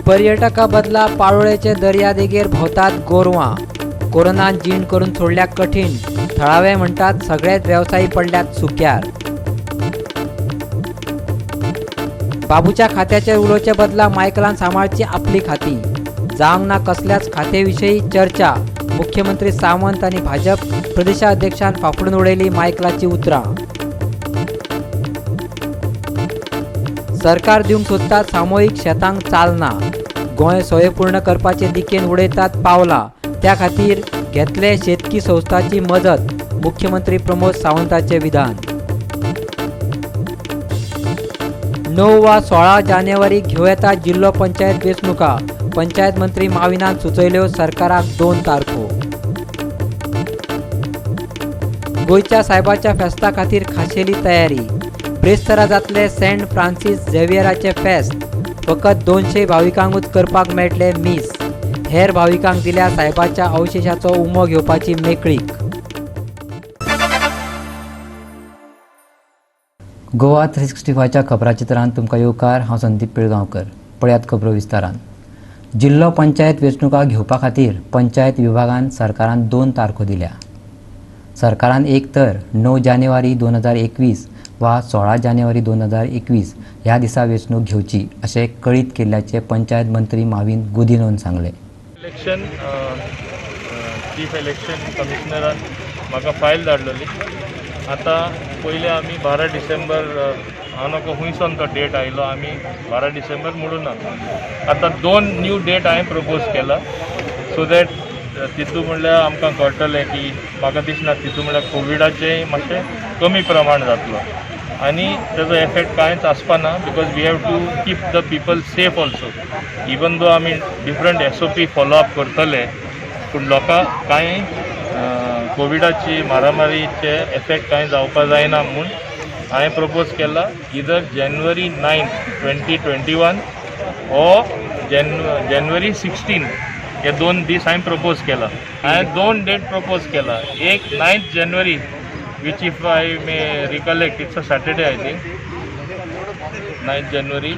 पर्यटका बदला पाळोळेचे दर्यादेगेर भोवतात गोरवां. कोरोनान जीण करून सोडल्या कठीण. थळावे म्हणटात सगळेच वेवसायी पडल्यात सुक्यार. बाबूच्या खात्याचेर उलोवचे बदला मायकलान सांबाळची आपली खाती. जावंक ना कसल्याच खातेविशयी चर्चा. मुख्यमंत्री सावंत आणि भाजप प्रदेशाध्यक्षान फाफडून उडयली मायकलाची उतरां. सरकार दिवंक सोदता सामुहीक शेतांक चालना. गोंय स्वयंपूर्ण करपाचे दिकेन उडयतात पावलां. त्या खातीर घेतले शेतकी संस्थाची मजत. मुख्यमंत्री प्रमोद सावंताचे विधान. 9 वा 16 जानेवारी घेवं येता जिल्लो पंचायत वेंचणुका. पंचायत मंत्री माविनान सुचयल्यो सरकाराक 2 तारखो. गोंयच्या सायबाच्या फेस्ता खातीर खाशेली तयारी. ब्रेस्तारा जातले सेंट फ्रांसीस झेवियराचे फेस्त. फकत 200 भाविकांकूच करपाक मेळटले मीस. हेर भाविकांक दिल्या सायबाच्या अवशेशाचो उमो घेवपाची मेकळीक. गोवा 365च्या खबराचित्रांत तुमकां येवकार. हांव संदीप पिळगांवकर. पळयात खबरो विस्तारान. जिल्लो पंचायत वेंचणुका घेवपा खातीर पंचायत विभागान सरकारान 2 तारखो दिल्या. सरकारान एक तर 9 जानेवारी 2021 वा 16 जानेवारी 2021 ह्या दिसा वेंचणूक घेवची अशें कळीत केल्ल्याचे पंचायत मंत्री माविन गुदिनोन सांगले. इलेक्शन चीफ इलेक्शन कमिशनरान म्हाका फायल धाडलेली. आतां पयलीं आमी 12 डिसेंबर हांव नको खुंयसून तो डेट आयलो, आमी 12 डिसेंबर म्हणून आतां 2 न्यू डेट हांवें प्रपोज केला सो दॅट तितू म्हणल्यार आमकां कळटलें की म्हाका दिसना तितू म्हणल्यार कोविडाचें मातशें कमी प्रमाण जातलो आनी तेजो एफेक्ट कांयच आसपाना because we have to keep the people safe also. Even though आमी डिफरंट SOP फॉलोअप करतले पूण लोकांक कांय कोविडाची महामारीचे एफेक्ट कांय जावपाक जायना म्हूण हांवें प्रपोज केला इदर January 9, 2021 ओ January 16 हे 2 दीस हांवें प्रपोज केला. हांवें 2 डेट प्रपोज केला. एक 9th January which if I may recollect it's a Saturday I think 9th January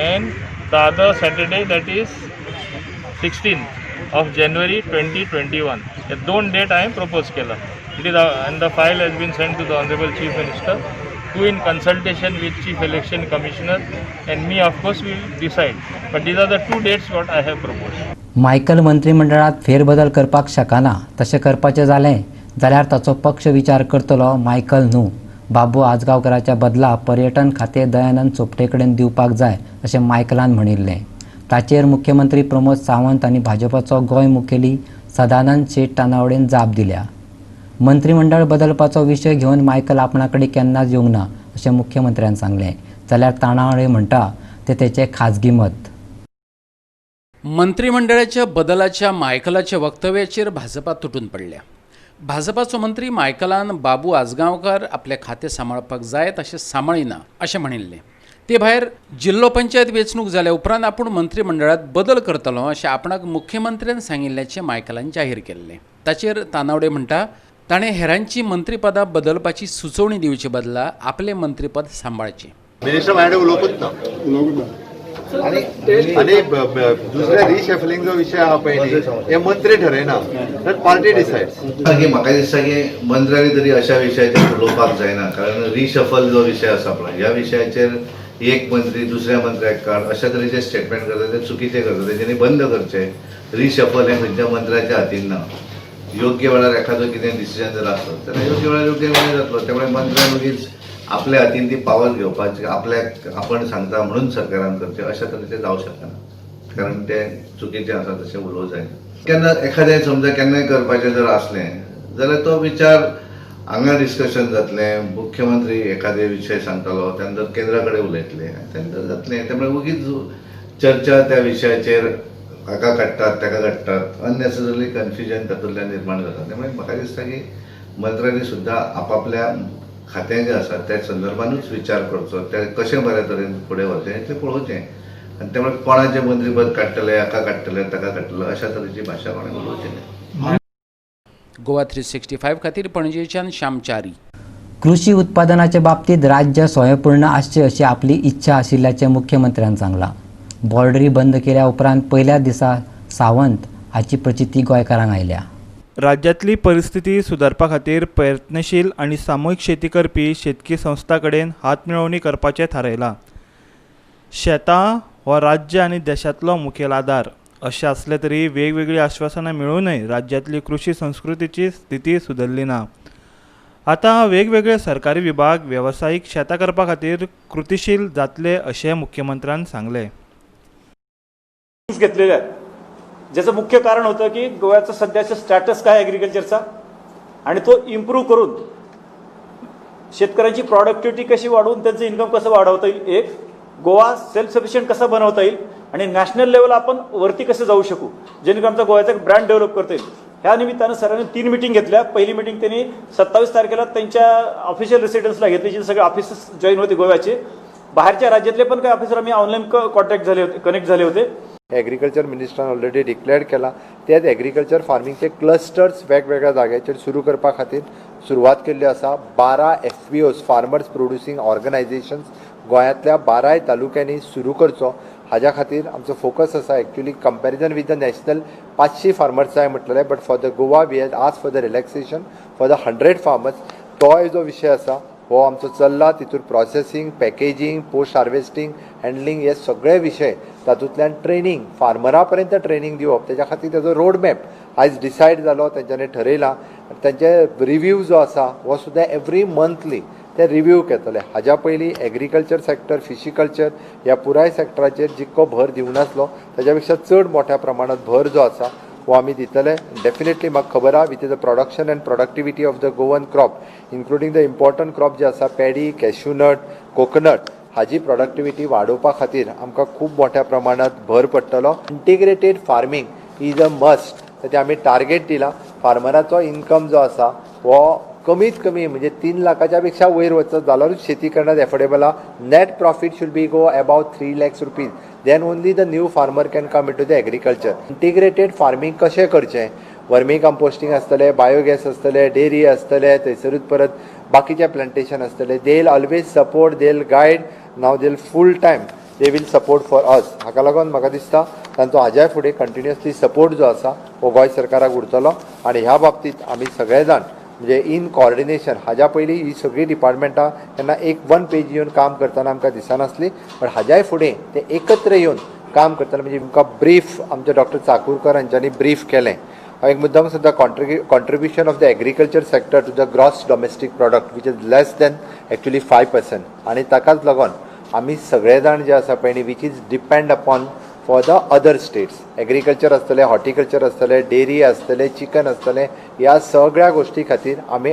and the other Saturday that is 16th of January 2021. हे 2 डेट हांवें प्रपोज केला. It is and the file has been sent to the Honorable Chief Minister who in consultation with Chief Election Commissioner and me of course will decide. But these are the 2 dates what I have proposed. Michael मंत्रिमंडळात फेरबदल करपाक शकना. तशें करपाचें जालें जाल्यार ताचो पक्ष विचार करतलो मायकल न्हू. बाबू आजगांवकाराच्या बदला पर्यटन खातें दयानंद चोपटे कडेन दिवपाक जाय अशें मायकलान म्हणिल्लें. ताचेर मुख्यमंत्री प्रमोद सावंत आनी भाजपाचो गोंय मुखेली सदानंद शेट तानावडेन जाप दिल्या. मंत्रिमंडळ बदलपाचो विशय घेवन मायकल आपणा कडेन केन्नाच येवंक ना अशें मुख्यमंत्र्यान सांगलें. जाल्यार तानावडे म्हणटा तें तेचें खाजगी मत. मंत्रिमंडळाच्या बदलाच्या मायकलाच्या वक्तव्याचेर भाजपा तुटून पडल्या. भाजपाचो मंत्री मायकलान बाबू आजगांवकार आपले खातें सांबाळपाक जाय तशें सांबाळिना अशें म्हणिल्लें. ते भायर जिल्लो पंचायत वेंचणूक जाल्या उपरांत आपूण मंत्रिमंडळात बदल करतलो अशें आपणाक मुख्यमंत्र्यान सांगिल्ल्याचें मायकलान जाहीर केल्लें. ताचेर तानावडे म्हणटा ताणें हेरांची मंत्रीपदां बदलपाची सुचोवणी दिवचे बदला आपलें मंत्रीपद सांबाळचें. मिनिस्टर माझ्याकडे उलोवंकूच ना आणि दुसऱ्या रिशफलिंग जो विषय हा पयली हे मंत्री ठरयना दॅट पार्टी डिसायड्स. म्हाका दिसता की मंत्र्यांनी तरी अशा विशयाचेर उलोवपाक जायना कारण रिशफल जो विशय आसा पळय ह्या विशयाचेर एक मंत्री दुसऱ्या मंत्र्याक काड अशा तरेचे स्टेटमेंट करता ते चुकीचे करता. तेच्यांनी बंद करचे. रिशफल हे खंयच्या मंत्र्याच्या हातीन ना. योग्य वेळार एखादो कितें डिसिजन जर आसत जाल्यार योग्य वेळार योग्य निर्णय जातलो. त्यामुळे मंत्र्यान उगीच आपल्या हातीन ती पावर घेवपाची आपल्याक आपण सांगता म्हणून सरकारान करचे अशा तरेचे जावं शकना कारण ते चुकीचे आसा तशें उलोवं जायना. केन्ना एखादें समजा केन्नाय करपाचें जर आसलें जाल्यार तो विचार हांगा डिस्कशन जातलें. मुख्यमंत्री एखादे विशय सांगतलो त्यानंतर केंद्रा कडेन उलयतले त्यानंतर जातलें. त्यामुळे उगीच चर्चा त्या विशयाचेर हाका काडटात ताका काडटात अननेसेसरी कन्फ्युजन तातूंतल्यान निर्माण जाता. त्यामुळे म्हाका दिसता की मंत्र्यांनी सुद्दां आपापल्या खातें जें आसा त्या संदर्भानूच विचार करचो. ते कशें बऱ्या तरेन फुडें वचचें हें पळोवचें आनी त्यामुळे कोणाचें मंत्रीपद काडटले हाका काडटले ताका काडटले अशा तरेची भाशा कोणें उलोवची न्ही. गोवा 365 खातीर पणजेच्यान श्यामचारी. कृषी उत्पादनाच्या बाबतीत राज्य स्वयंपूर्ण आसचे अशी आपली इच्छा आशिल्ल्याचे मुख्यमंत्र्यान सांगला. बॉर्डरी बंद केल्या उपरांत पहिल्या दिसा सावंत हाची प्रचिती गोंयकारांक आयल्या. राज्यातली परिस्थिती सुदारपा खातीर प्रयत्नशील आनी सामुहीक शेती करपी शेतकी संस्था कडेन हातमेळवणी करपाचें थारायलां. शेतां हो राज्य आनी देशांतलो मुखेल आदार अशें आसलें तरी वेगवेगळीं आश्वासनां मेळूनय राज्यातली कृशी संस्कृतीची स्थिती सुदरली ना. आतां वेगवेगळे सरकारी विभाग वेवसायीक शेतां करपा खातीर कृतीशील जातले अशें मुख्यमंत्र्यान सांगलें. घेतलेले आहेत, ज्याचं मुख्य कारण होतं की गोव्याचं सध्याचं स्टॅटस काय ॲग्रिकल्चरचा आणि तो इम्प्रूव्ह करून शेतकऱ्यांची प्रॉडक्टिव्हिटी कशी वाढवून त्यांचं इन्कम कसं वाढवता येईल, एक गोवा सेल्फ सफिशियंट कसा बनवता येईल आणि नॅशनल लेवलला आपण वरती कसं जाऊ शकू जेणेकरून आमचा गोव्याचा एक ब्रँड डेव्हलप करता येईल. ह्या निमित्तानं सरांनी 3 मीटिंग घेतल्या. पहिली मीटिंग त्यांनी 27 तारखेला त्यांच्या ऑफिशियल रेसिडेन्सला घेतली, जिथे सगळे ऑफिसेस जॉईन होते गोव्याचे. बाहेरच्या राज्यातले पण काही ऑफिसर आम्ही ऑनलाईन कॉन्टॅक्ट झाले होते, कनेक्ट झाले होते. एग्रीकल्चर मिनिस्टरान ऑलरेडी डिक्लेअर केला. तेच एग्रीकल्चर फार्मिंगचे क्लस्टर्स वेगवेगळ्या जाग्याचेर सुरू करपा खातीर सुरवात केल्ली आसा. 12 FPOs फार्मर्स प्रोड्युसींग ऑर्गनायझेशन्स गोंयांतल्या 12 तालुक्यांनी सुरू करचो, हाज्या खातीर आमचो फोकस आसा. Actually comparison with the national 500 farmers जाय म्हटलेले, but for the Goa we had ask for the relaxation for the 100 farmers. तो जो विशय आसा हो आमचो चल्ला. तितूर processing, packaging, post harvesting, handling हे सगळे विशय, तातूंतल्यान ट्रेनिंग, फार्मरा पर्यंत ट्रेनिंग दिवप, तेच्या खातीर तेजो रोड मॅप आयज डिसायड जालो, तेंच्यांनी ठरयलां. तेंचे रिव्यू जो आसा हो सुद्दां एवरी मंथली ते रिव्यू घेतले. हाज्या पयलीं एग्रीकल्चर सेक्टर, फिशिकल्चर ह्या पुराय सेक्टराचेर जितको भर दिवनासलो तेच्या पेक्षा चड मोठ्या प्रमाणात भर जो आसा हो आमी दितले. डेफिनेटली म्हाका खबर आहा with the production end productivity of the Goan crop, including the important crop जे आसा पॅडी, कॅश्यूनट, कोकोनट, हाजी प्रोडक्टिविटी वाडोवपा खातीर आमकां खूब मोठ्या प्रमाणात भर पडटलो. Integrated farming is a must. ते आमी टार्गेट दिला. फार्मराचो इन्कम जो आसा हो कमीत कमी म्हणजे 3 लाखाच्या पेक्षा वयर वचत जाल्यारूच शेती करण्यात एफोर्डेबल आहा. Net profit should be go about 3 lakhs rupees. Then only the new farmer can come in to the agriculture. Integrated farming कशें करचें, वर्मी कंपोस्टिंग आसतलें, बायोगॅस आसतलें, डेरी आसतलें, थंयसरूच परत बाकीचे प्लांटेशन आसतलें. They will always support, they will guide, now they will full time they will support for us. हाका लागून म्हाका दिसता तांचो हाज्या फुडें कंटिन्युअसली सपोर्ट जो आसा हो गोंय सरकाराक उरतलो. आनी ह्या बाबतींत आमी सगळे जाण म्हणजे इन कॉर्डिनेशन, हाज्या पयलीं ही सगळीं डिपार्टमेंटां केन्ना एक 1 पेज येवन काम करतना आमकां दिसनासली, पण हाज्याय फुडें ते एकत्र येवन काम करतना म्हणजे आमकां ब्रीफ आमचे डॉक्टर चाकुरकर हांच्यांनी ब्रीफ केलें. एक मुद्दम सुद्दां contribution of the agriculture sector to the gross domestic product which is less than actually 5%. आनी ताकाच लागून आमी सगळे जाण जे आसा पळय न्ही which is depend upon for the other states. Agriculture आसतलें, हॉर्टिकल्चर आसतलें, डेरी आसतलें, चिकन आसतलें, ह्या सगळ्या गोश्टी खातीर आमी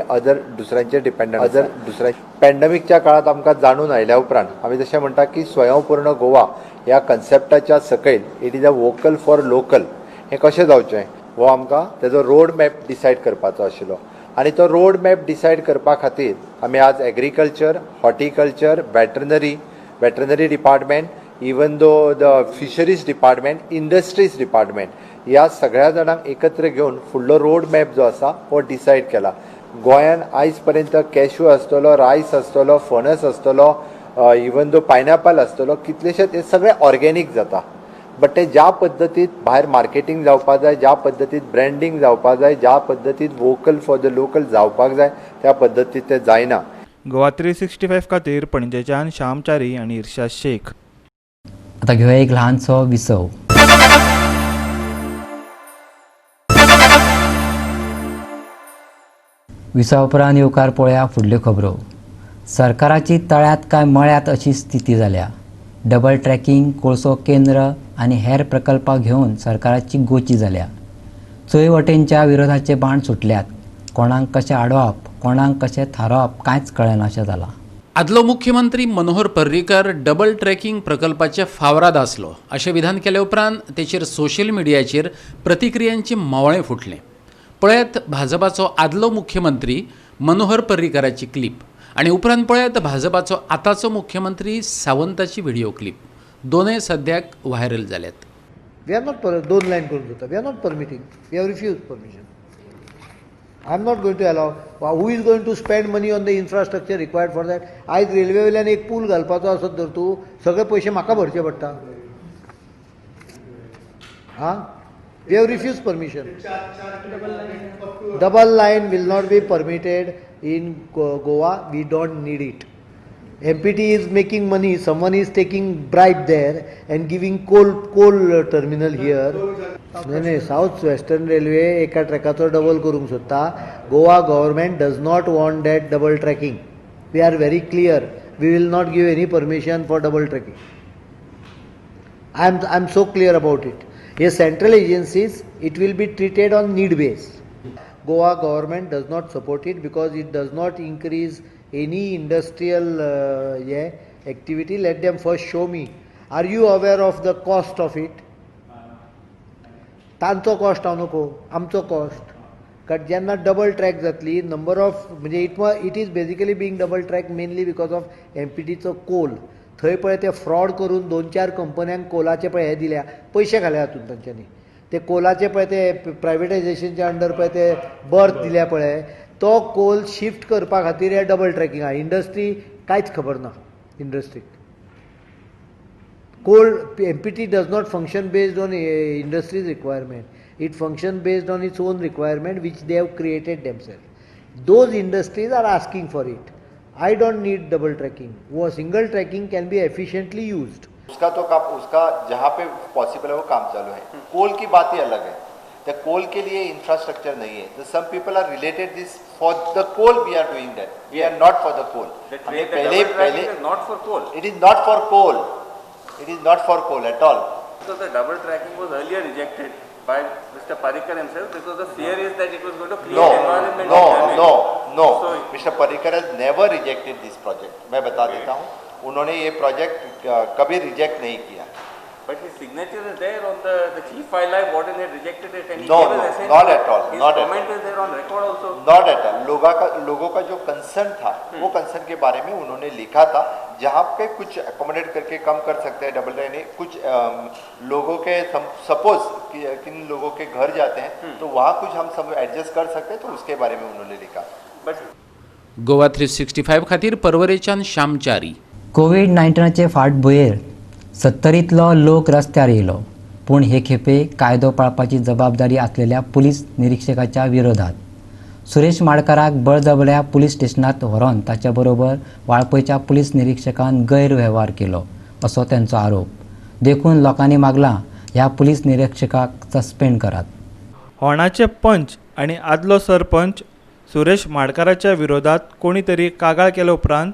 दुसऱ्यांचेर डिपेंडंट. दुसऱ्या पॅन्डेमिकच्या काळात आमकां जाणून आयल्या उपरांत आमी जशें म्हणटा की स्वयंपूर्ण गोवा ह्या कन्सेप्टाच्या सकयल it is a vocal for local. हें कशें जावचें हो आमकां तेजो रोड मॅप डिसायड करपाचो आशिल्लो. आनी तो रोड मॅप डिसायड करपा खातीर आमी आज agriculture, horticulture, veterinary department, even though the fisheries department, industries department ह्या सगळ्या जाणांक एकत्र घेवन फुडलो रोड मॅप जो आसा हो डिसायड केला. गोंयान आयज पर्यंत कॅश्यू आसतलो, रायस आसतलो, फणस आसतलो, इवन दो पायनॅपल आसतलो, कितलेशेच हे सगळे ऑर्गेनीक जाता. बट ते ज्या पद्दतीत भायर मार्केटींग जावपाक जाय, ज्या पद्दतीत ब्रँडींग जावपाक जाय, ज्या पद्दतीत वोकल फॉर द लोकल जावपाक जाय त्या पद्दतीत ते जायना. गोवा 365 खातीर पणजेच्यान श्याम च्यारी आनी इर्शाद शेख. आता घेऊया एक लहानसो विसव. विसवा उपरांत येवकार पळोवया फुडल्यो खबरो. सरकाराची तळ्यात काय मळ्यात अशी स्थिती जाल्या. डबल ट्रॅकिंग, कोळसो केंद्र आनी हेर प्रकल्पाक घेवन सरकाराची गोची जाल्या. चोय वटेनच्या विरोधाचे बाण सुटल्यात. कोणाक कशें आडोवप, कोणाक कशें थारोवप कांयच कळना अशें जालां. आदलो मुख्यमंत्री मनोहर पर्रीकर डबल ट्रॅकिंग प्रकल्पाचे फावराद आसलो अशें विधान केले उपरांत तेचेर सोशल मिडियाचेर प्रतिक्रियांचे मावळें फुटलें. पळयात भाजपाचो आदलो मुख्यमंत्री मनोहर पर्रीकराची क्लिप आनी उपरांत पळयात भाजपाचो आतांचो मुख्यमंत्री सावंताची व्हिडिओ क्लिप. दोनय सद्याक व्हायरल जाल्यात. वी आर नॉट 2 लायन करून दिता. We are not permitting. We have refuse permission. I am not going to allow. Who is going to spend money on the infrastructure required for that? आयज railway वयल्यान एक पूल घालपाचो आसत तर तूं सगळे पयशे म्हाका भरचे पडटा. We have refused permission. Double line will not be permitted in Goa. We don't need it. MPT is making money. Someone is taking bribe there and giving coal terminal here. No, South Western Railway एका ट्रॅकाचो double करूंक सोदता. Goa government does not want that double tracking. We are very clear. We will not give any permission for double tracking. I'm so clear about it. Yes, central agencies, it will be treated on need base. Goa government does not support it because it does not increase any industrial activity. Let them first show me. Are you aware of the cost of it? तांचो cost हांव नको, आमचो cost. कारण जेन्ना double track जातली number of म्हणजे it is basically being double track mainly because of एमपीटीचो coal. थंय पळय ते फ्रॉड करून 2-4 कंपन्यांक कोलाचे पळय हे दिल्या, पयशे घाल्या हातूंत तांच्यांनी. ते कोलाचे पळय ते प्रायवेटायझेशनच्या अंडर पळय ते बर्थ दिल्या पळय, तो कोल शिफ्ट करपा खातीर हे डबल ट्रॅकिंग आहा. इंडस्ट्री कांयच खबर ना. इंडस्ट्रीक coal MPT does not function based on industry's requirement. It functions based on its own requirement which they have created themselves. Those industries are asking for it. I don't need double tracking. वो single tracking can be efficiently used. उसका तो काम, उसका जहाँ पे possible है वो काम चालू है. कोल की बात ही अलग है. द कोल के लिए इंफ्रास्ट्रक्चर नहीं है. The some people are related this for the coal. We are doing that. We are not for the coal. पहले not for coal. It is not for coal. It is not for coal at all. So the double tracking was earlier rejected by Mr. Parikar himself because the fear is that it was going to create environmental damage. No. So Mr. Parikar has never rejected this project. मैं बता देता हूँ, उन्होंने ये project कभी reject नहीं KIA. but his signature is there on the chief file. I what had rejected it and he No, gave no, his assent. not at all, His not at comment is there on record also. Not at all. लोगों का जो concern था वो concern के बारे में उन्होंने लिखा था. जहाँ पे कुछ अकोमोडेट करके कम कर सकते हैं डबल ट्रैक. कुछ लोगों के सपोज किन लोगों के घर जाते हैं तो वहाँ कुछ हम सब एडजस्ट कर सकते हैं, तो उसके बारे में उन्होंने लिखा. But गोवा 365 खातीर परवरेच्यान श्यामचारी. कोविड-19चे फाटभुंयेर 70तलो लोक रस्त्यार येयलो, पूण हे खेपे कायदो पाळपाची जबाबदारी आसलेल्या पुलीस निरीक्षकाच्या विरोधात सुरेश माडकाराक बळजबऱ्या पुलीस स्टेशनात व्हरोन ताचे बरोबर वाळपयच्या पुलीस निरीक्षकान गैरवेव्हार केलो असो त्यांचो आरोप. देखून लोकांनी मागला ह्या पुलीस निरीक्षकाक सस्पेंड करात. होणाचे पंच आणि आदलो सरपंच सुरेश माडकाराच्या विरोधात कोणी तरी कागाळ केल्या उपरांत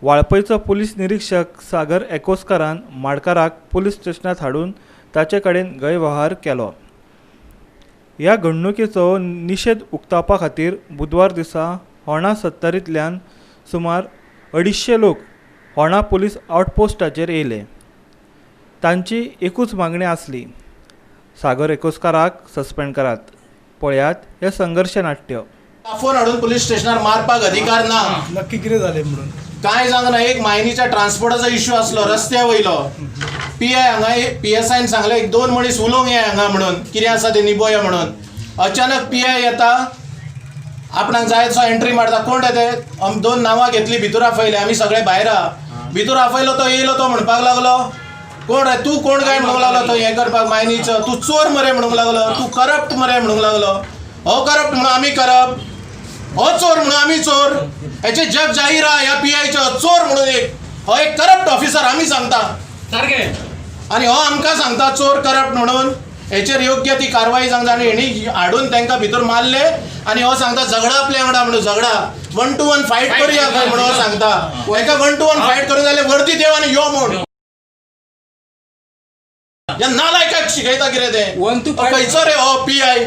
वाळपयचो पुलीस निरीक्षक सागर एकोस्करान माडकाराक पुलीस स्टेशनात हाडून ताचे कडेन गैरव्यवहार केलो. ह्या घडणुकेचो निशेध उक्तावपा खातीर बुधवार दिसा होणा 70तल्यान सुमार 250 लोक होणा पुलीस आउटपोस्टाचेर येयले. तांची एकूच मागणी आसली, सागर एकोस्कराक सस्पेंड करात. पळयात हे संघर्श नाट्य. फोन हाडून पुलीस स्टेशनार मारपाक अधिकार ना. नक्की कितें जालें म्हणून कांय सांगना. एक मायनीच्या ट्रान्सपोर्टाचो इश्यू आसलो रस्त्या वयलो. PI हांगा PSIन सांगलें 1-2 मनीस उलोवंक येया हांगा म्हणून, कितें आसा तें निबोया म्हणून. अचानक PI येता, आपणाक जाय तसो एंट्री मारता. कोण ते 2 नांवां घेतली, भितर आफयले. आमी सगळे भायर आहा. भितर आफयलो तो येयलो. तो म्हणपाक लागलो, कोण रे तूं, कोण काय म्हणूंक लागलो तो हें करपाक मायनीचो. तूं चोर मरे म्हणूंक लागलो. तूं करप्ट मरे म्हणूंक लागलो. हो करप्ट म्हणून आमी करप्ट, हो चोर म्हणून आमी चोर. हेचे जग जाहीर आहा ह्या PIचो. चोर म्हणून हो एक करप्ट ऑफिसर आमी सांगता सारकें, आनी हो आमकां सांगता चोर करप्ट म्हणून. हेचेर योग्य ती कारवाई जावंक जाय. आनी हेणी हाडून तांकां भितर मारले आनी हो सांगता झगडा आपल्या वांगडा म्हणून. झगडा 1 to 1 फायट करुया खंय म्हणून हो सांगता. हेका 1 to 1 फायट करूं जाल्यार वर्दी देव आनी यो म्हूण. या नालायकाक शिकयता कितें तें. खंयचो रे हो PI?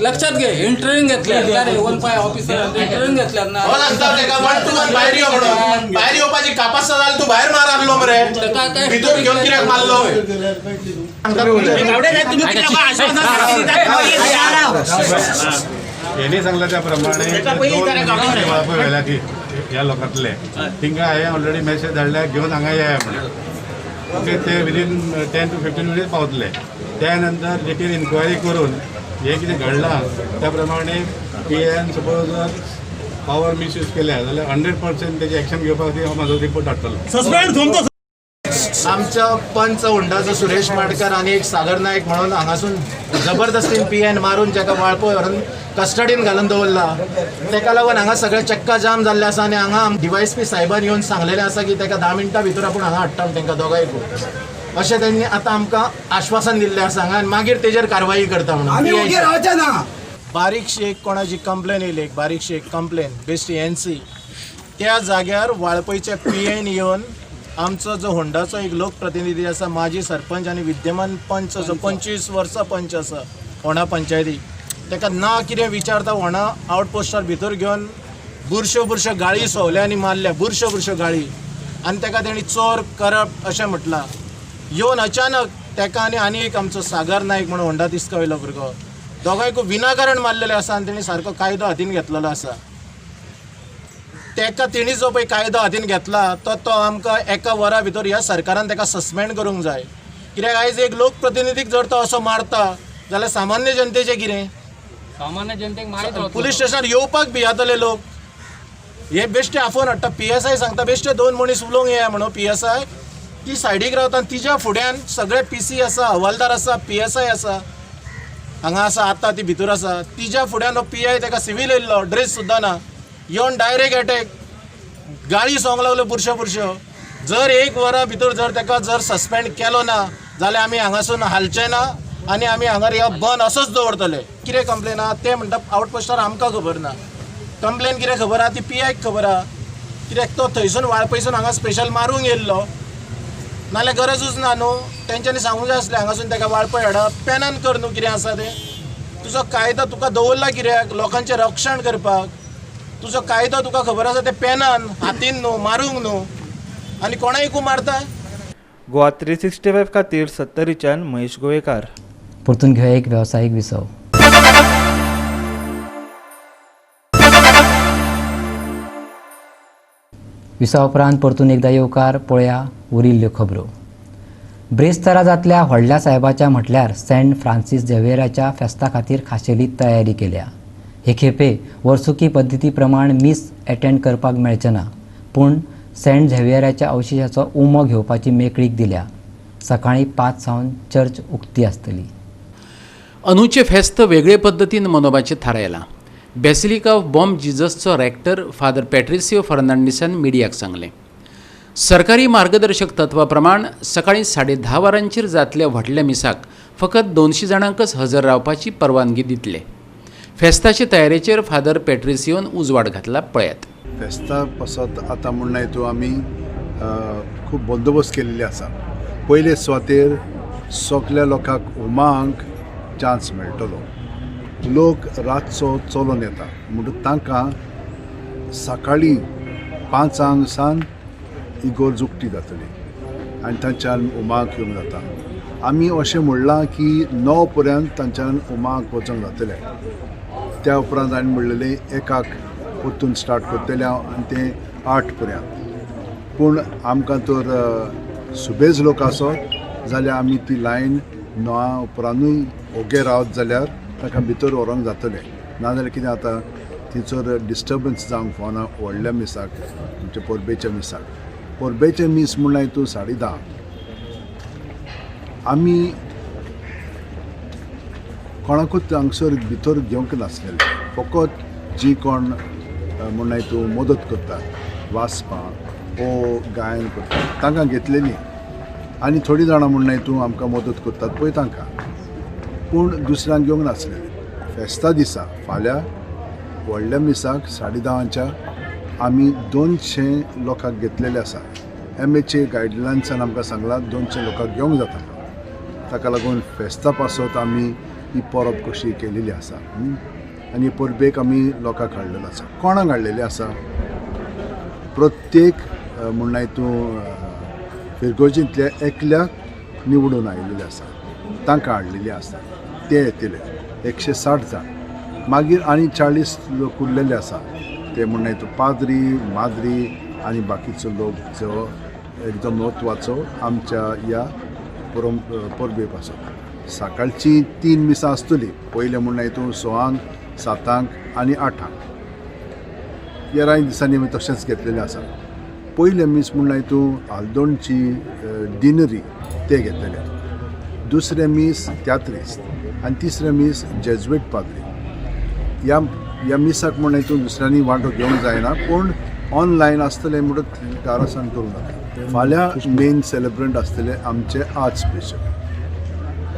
लक्षात घे, इंटरव्ह्यू घेतल्या 1 ऑफिसर इंटरव्ह्यू घेतल्या ना. हो सांगता तेका 1 to 1 भायर यो म्हणून. भायर येवपाची कापास जाली, तू भायर मार आसलो मरे. भितर घेवन कित्याक मारलो? यांनी सांगला त्या प्रमाणे व्हायला की ह्या लोकांतले तिंका हांवें ऑलरेडी मॅसेज धाडल्या घेवन हांगा या म्हणून. ओके, ते विदीन 10 to 15 मिनिट पावतले. त्या नंतर देखील इन्क्वायरी करून हे कितें घडलां त्या प्रमाणे PIन सपोज जर पावर मिसयूज केल्या जाल्यार 100% तेजी एक्शन घेवपाक खातीर हांव म्हाजो रिपोर्ट धाडटलो. आमच्या पंच हुंडाचो सुरेश माडकर आणि एक सागर नायक म्हणून हांगासून जबरदस्तीन PN मारून जेका वाळपय व्हरून कस्टडीन घालून दवरला, तेका लागून हांगा सगळे चक्का जाम जाल्ले आसा आनी हांगा DYSP साहेबान येवन सांगलेलें आसा की तेका 10 मिनटां भितर आपूण हांगा हाडटा तेंकां दोगांयकू, अशें त्यांनी आतां आमकां आश्वासन दिल्लें आसा हांगा आनी मागीर तेजेर कारवाई करता म्हणून. बारीकशी एक कोणाची कंप्लेन येयली, एक बारीकशी एक कंप्लेन बेश्टी NC, त्या जाग्यार वाळपयचे PN येवन आमचो जो होंडाचो एक लोकप्रतिनिधी आसा, माजी सरपंच आनी विद्यमान पंच जो 25 वर्सां पंच आसा होंडा पंचायती, तेका ना कितें विचारता होंडा आउटपोस्टार भितर घेवन बुरश्यो गाळी सोवल्या आनी मारल्या, बुरश्यो गाळी, आनी तेका तेणी चोर करप्ट अशें म्हटलां. येवन अचानक तेका आनी एक आमचो सागर नायक म्हणून होंडा तिस्कावयलो भुरगो, दोगांयकू विनाकारण मारलेले आसा आनी तेणी सारको कायदो हातीन घेतलेलो आसा. तेका तेणी जो पळय कायदो हातीन घेतला तो आमकां एका वरा भितर ह्या सरकारान तेका सस्पेंड करूंक जाय. कित्याक आयज एक लोकप्रतिनिधीक जर तो असो मारता जाल्यार सामान्य जनतेचें कितें? सामान्य जनतेक मारीत पुलीस स्टेशनार येवपाक भियातले लोक. हे बेश्टे आफोवन हाडटा. PSI सांगता बेश्टे 2 मनीस उलोवंक येया म्हणून. PSI ती सायडीक रावता आनी तिच्या फुड्यान सगळे PC आसा, हवालदार आसा, PSI आसा, हांगा आसा आतां ती भितर आसा, तिच्या फुड्यान PI तेका सिवील येयल्लो, ड्रेस सुद्दां ना, येवन डायरेक्ट अटॅक, गाळी सोंग लागल्यो बुरश्यो. जर 1 वरा भितर जर तेका जर सस्पेंड केलो ना जाल्यार आमी हांगासून हालचे ना आनी आमी हांगा ह्या बंद असोच दवरतले. कितें कंप्लेन आहा ते म्हणटा आउटपोस्टार आमकां खबर ना. कंप्लेन कितें खबर आहा ती PIक खबर आहा. कित्याक तो थंयसून वाळपयसून हांगा स्पेशल मारूंक येयल्लो, नाल्यार गरजूच ना न्हू. तेंच्यांनी सांगूंक जाय आसलें हांगासून तेका वाळपय हाडप. पेनान कर न्हू कितें आसा तें. तुजो कायदो तुका दवरला कित्याक? लोकांचें रक्षण करपाक. तुजो कायदो तुका खबर आसा ते पेनान, हातीन न्हू, मारूंक न्हू, आनी कोणायकू मारता. गोवा 365 खातीर सत्तरीच्यान महेश गोवेकार. परतून घेऊया एक व्यावसायिक विसव. विसवा उपरांत परतून एकदा येवकार पळया उरिल्ल्यो खबरो. ब्रेस्ताराजांतल्या व्हडल्या साहेबाच्या म्हटल्यार सेंट फ्रांसीस झेवियराच्या फेस्ता खातीर खाशेली तयारी केल्या. हे खेपे वर्सुकी पद्दती प्रमाण मीस एटेंड करपाक मेळचें ना, पूण सेंट झेवियराच्या अवशेशाचो उमो घेवपाची मेकळीक दिल्या. सकाळीं 5 सावन चर्च उक्ती आसतली. अंदूचें फेस्त वेगळे पद्दतीन मनोवपाचें थारायलां. बेसिलिका ऑफ बॉम जिजसचो रॅक्टर फादर पॅट्रिसियो फर्नांडिसान मिडियाक सांगलें. सरकारी मार्गदर्शक तत्वा प्रमाण सकाळीं 10:30 वरांचेर जातल्या व्हडल्या मिसाक फकत 200 जाणांकच हजर रावपाची परवानगी दितले. फेस्ताचे तयारेचेर फादर पॅट्रिसियोन उजवाड घातला, पळयात. फेस्ता पासत आतां म्हणून हेतू आमी खूब बंदोबस्त केल्ले आसा. पयले सुवातेर सगल्या लोकांक उमांक चान्स मेळटलो. लोक रातचो चलोन येता म्हणून तांकां सकाळीं 5 सावन इगोर्ज उक्ती जातली आनी तांच्यान उमाक येवंक जाता. आमी अशें म्हणलां की 9 पर्यंत तांच्यान उमाक वचोंक जातलें. त्या उपरांत हांवें म्हणलेलें 1 परतून स्टार्ट करतले आनी तें 8 पर्यंत. पूण आमकां तर सुबेज लोक आसत जाल्यार आमी ती लायन 9 उपरांतूय ओगे रावत जाल्यार ताका भितर व्हरोंक जातलें. नाजाल्यार कितें जाता थंयसर डिस्टर्बन्स जावंक फावना व्हडल्या मिसाक, म्हणजे परबेच्या मिसाक. परबेचे मीस म्हणल्यार हितून 10:30 आमी कोणाकूच हांगसर भितर घेवंक नासलेले. फकत जी कोण म्हणून हितून मदत करतात वाचपाक ओ गायन करतात तांकां घेतलेली. आनी थोडीं जाणां म्हणून हितून आमकां मदत करतात पळय तांकां, पूण दुसऱ्यांक घेवंक नासलेले. फेस्ता दिसा फाल्यां व्हडल्या मिसाक 10:30 आमी 200 लोकांक घेतलेले आसा. MHA गायडलायन्सान आमकां सांगलां 200 लोकांक घेवंक जाता. ताका लागून फेस्ता पासत आमी ही परब कशी केलेली आसा. आनी परबेक आमी लोकांक हाडलेलो आसा. कोणाक हाडलेले आसा? प्रत्येक म्हणून हितून फिरगोजींतल्या एकल्याक निवडून आयिल्ले आसा, तांकां हाडलेली आसा. ते येतले 160 जाण. मागीर आनी 40 लोक उरलेले आसा. ते म्हणून हितून पाद्री, माद्री आनी बाकीचो लोक जो एकदम म्हत्वाचो आमच्या ह्या परबे पासत. सकाळची 3 मिसां आसतली. पयले म्हणून हितून 6, 7 आनी 8. 11 दिसांनी आमी तशेंच घेतलेलें आसा. पयले मीस म्हणून तूं आलदोणची डिनरी ते घेतलेले, दुसरे मीस त्यात्रिस्त आनी तिसरे मीस जेजुएट पाद्री. ह्या मिसाक म्हण तूं दुसऱ्यांनी वांटो घेवंक जायना, पूण ऑनलायन आसतलें म्हणून दारासान करूं नाका. फाल्यां मेन सेलेब्रंट आसतले आमचे आर्च बिशप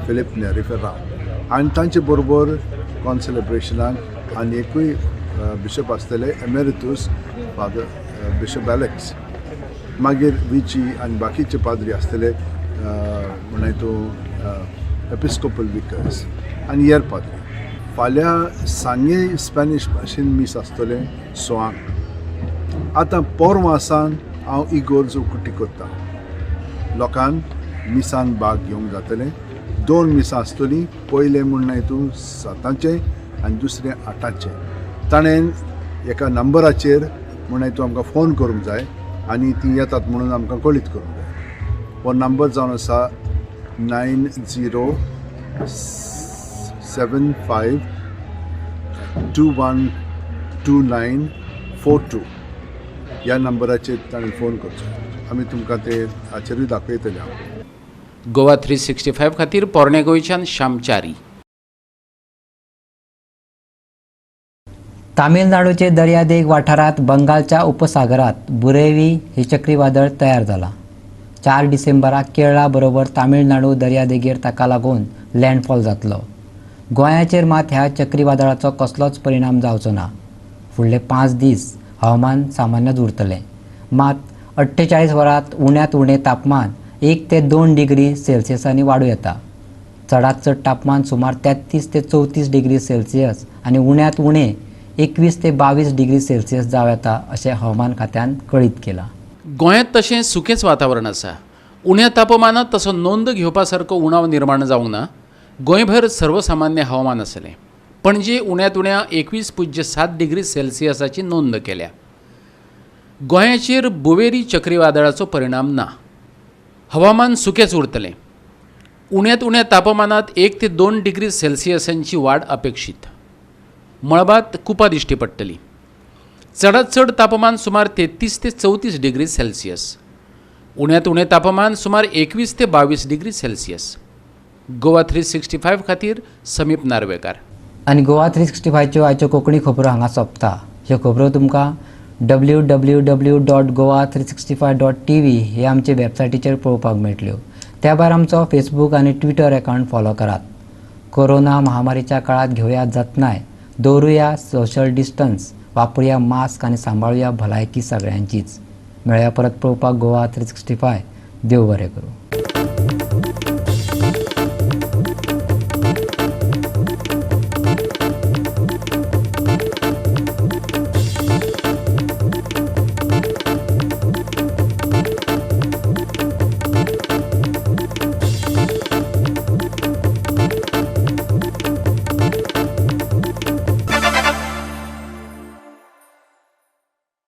फिलीप नेरी फेर्रांव आनी तांचे बरोबर कॉन्सेलेब्रेशनाक आनी एकूय बिशप आसतले एमेरिटूस फादर बिशप एलेक्स. मागीर विची आनी बाकीचे पाद्री आसतले म्हण तूं एपिस्कोपल विकर्स आनी हेर पाद्री. फाल्यां सांजे स्पॅनिश भाशेन मीस आसतलें 6. आतां पोरवां सावन हांव इगोर्ज उक्ती करतां. लोकांक मिसान भाग घेवंक जातलें. 2 मिसां आसतलीं. पयलें म्हण तूं 7 आनी दुसरें 8. ताणें एका नंबराचेर म्हण तूं आमकां फोन करूंक जाय आनी ती येतात म्हणून आमकां कळीत करूंक जाय. हो नंबर जावन आसा 9075 212942. ह्या नंबराचेर ताणें फोन करचो. आमी तुमकां ते हाचेरूय दाखयतले. गोवा 365 खातीर पोरणे गोंयच्यान श्याम च्यारी. तामिळनाडूचे दर्यादेग वाठारात बंगालच्या उपसागरात बुरेवी हे चक्रीवादळ तयार जाला. 4 डिसेंबराक केरळा बरोबर तामिळनाडू दर्यादेगेर ताका लागून लँडफॉल जातलो. गोंयाचेर मात ह्या चक्रीवादळाचो कसलोच परिणाम जावचो ना. फुडले 5 दीस हवामान सामान्यच उरतलें. मात 48 वरांत उण्यांत उणें तापमान 1 ते 2 डिग्री सेल्सियसांनी वाडूं येता. चडांत चड तापमान सुमार 33 ते 34 डिग्री सेल्सियस आनी उण्यांत उणें 21 ते 22 डिग्री सेल्सियस जावं येता अशें हवामान खात्यान कळीत केलां. गोंयांत तशें सुकेंच वातावरण आसा. उण्या तापमानात तसो नोंद घेवपा सारको उणाव निर्माण जावंक ना. गोंयभर सर्वसामान्य हवामान आसलें. पणजे उण्यांत उण्या 21.7 डिग्री सेल्सियसाची नोंद केल्या. गोंयाचेर बुवेरी चक्रीवादळाचो परिणाम ना. हवामान सुकेंच उरतलें. उण्यांत उण्या तापमानात 1 ते 2 डिग्री सेल्सियसांची वाड अपेक्षीत. मळबात कुपां दिश्टी पडटली. चडांत चड तापमान सुमार 33 ते 34 डिग्री सेल्सियस. उण्यांत उणें तापमान सुमार 21 ते 22 डिग्री सेल्सियस. गोवा 365 खातीर समीप नार्वेकार. आनी गोवा 365च्यो आयच्यो कोंकणी खबरो हांगा सोंपता. ह्यो खबरो तुमकां www.goa365.tv हे आमचे वेबसायटीचेर पळोवपाक मेळटल्यो. त्या भायर आमचो फेसबूक आनी ट्विटर अकावंट फॉलो करात. कोरोना महामारीच्या काळात घेवया जतनाय. दवरुया सोशल डिस्टन्स. वापरुया मास्क आनी सांबाळुया भलायकी सगळ्यांचीच. मेळया परत पळोवपाक गोवा 365. देव बरें करूं.